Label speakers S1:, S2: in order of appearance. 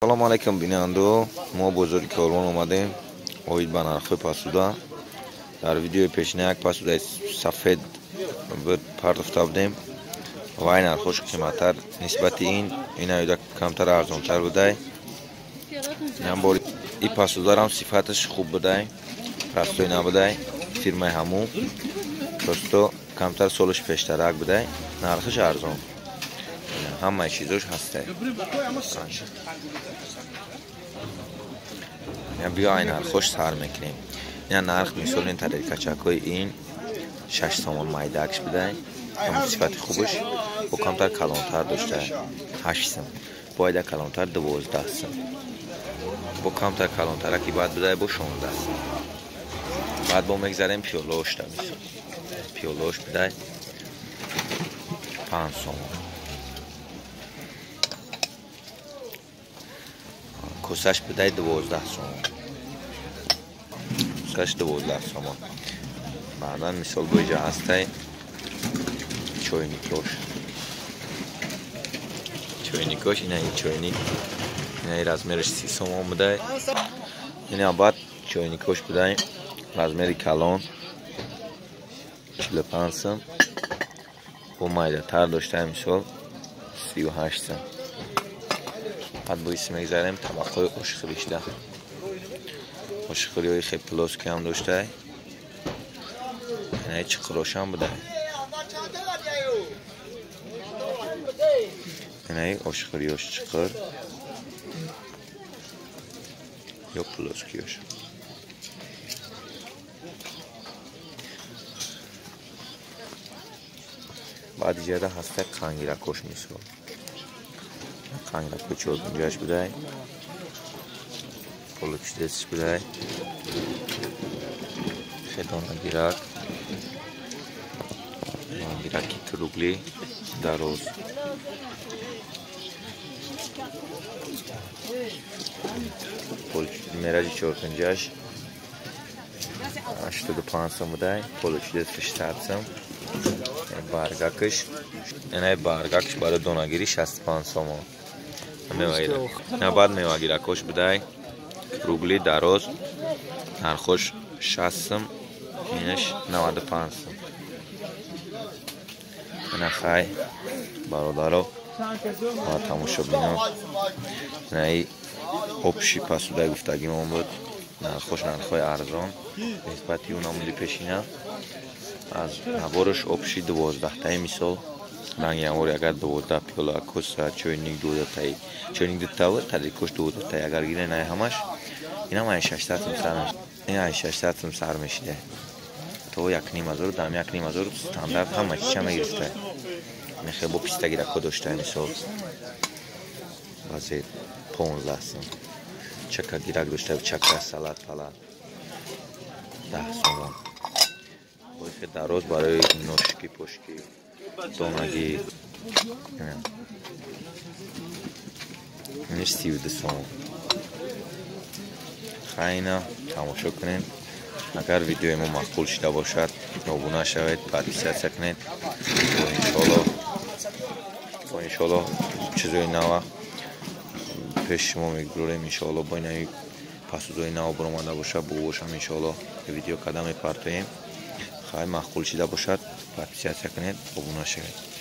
S1: سلام علیکم بیننده، ما بزرگ کاروان اومدیم اوید به نرخ پاسوده. در ویدیو پیشینه یک پاسوده سفید پرداخته بودیم و این نرخش قیمتتر نسبت این اینا کمتر ارزانتر بوده. این پاسوده هم صفتش خوب بوده، پرستوی نبوده، فیرمای همو پرستو کمتر سالش پیشترک بوده، نرخش ارزان، همه چیزش هسته. بیا این نرخش سر میکنیم. این نرخ مثال این طریق کچکای این 6 تومان مایدکش بوده، هم صفت خوبش و کمتر کلانتر داشته 8 سم، باید کلانتر 12 سم، با کمتر کلانتر که باید بوده با 16 سم. بعد با مگذاریم پیولوش دا مثال پیولوش بوده 5 تومان، کسش بوده 12 تومان، کسش 12 تومان. بعدا مثال بویجا هسته چوینیکوش اینه این چوینیک اینه رزمیرش 30 تومان بوده. اینه بعد چوینیکوش بوده رزمیری کلان 45 سم با مایده تر داشته مثال 38 سم. بعد با ایسی مگذاریم طبقه اشخریش ده، اشخری های خیلی پلاسکی هم داشته، اینه چقروش هم بوده، اینه اشخریوش چقر یا پلاسکیوش. بعد جده هسته قنگیرکوش مثال قنگیرکو 4 بوده، پلوچ دستش بوده، خیدانه گیرکی کروگلی دروز، پلوچ میراجی 4 85 سم بوده، پلوچ دستش 100 سم، بارگاکش اینه بارگاکش برای دونگیری 65 تومان. نه بعد میواگیرکوش بوده روگلی دروز، نرخش 60 سم، اینش 95 سم. اینه خی برادرو با تماشا بینم. اینه اپشی پاسوده گفتگیم اون بود، نرخش نرخای ارزان نسبتی اونا مولی پیشینه. از نبارش اپشی 12 تایی مثال رنگ یمور اگر 12 پیولا کسا چوینیک 12 تایی چوینیک 2 تاور تدریکوش 12 تایی اگر گیره نه همش این هم 600 سم سر میشه، این 600 سم سر میشه تو 1,500 دام 1,500 استاندارد همه چی هم گرفته. میخواد با پیستا گیرکو داشته مثال بازی 15 سم، چکا گیرک داشته چکا سالاد پلا 10 تومان. باید دروز برای نوشکی پشکی دونگی اینش 32 تومان. خیلی تماشا کنین. اگر ویدیو ما مقبول شده باشد ابونه شوید، پادیسیت کنید و انشالله چیزای نو پیش شما میگذاریم. انشالله با این پاسوزای نو برآمده باشه باشم انشالله ویدیو قدم پرتاییم. خیلی مقبول شده باشد پادیسیت کنید ابونه شوید.